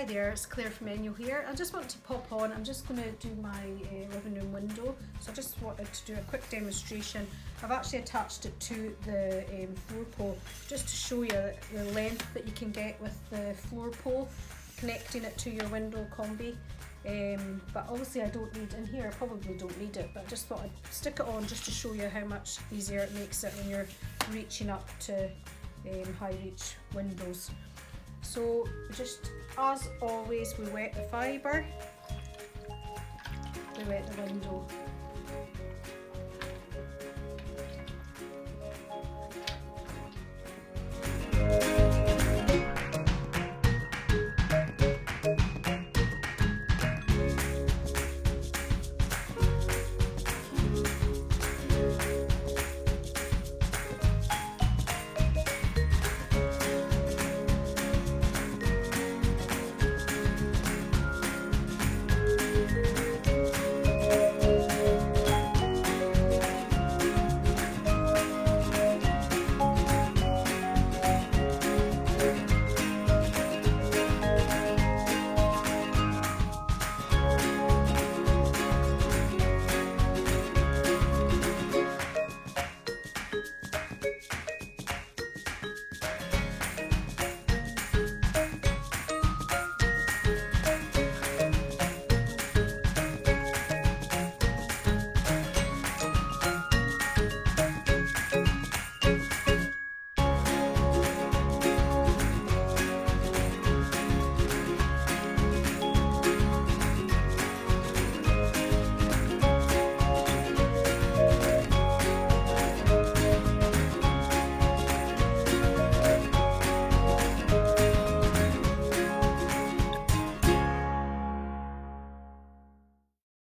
Hi there, it's Claire from Enjo here. I just want to pop on, I'm just going to do my living room window. So I just wanted to do a quick demonstration. I've actually attached it to the floor pole just to show you the length that you can get with the floor pole, connecting it to your window combi. But obviously I don't need, in here I probably don't need it, but I just thought I'd stick it on just to show you how much easier it makes it when you're reaching up to high reach windows. So just as always, we wet the fibre, we wet the window.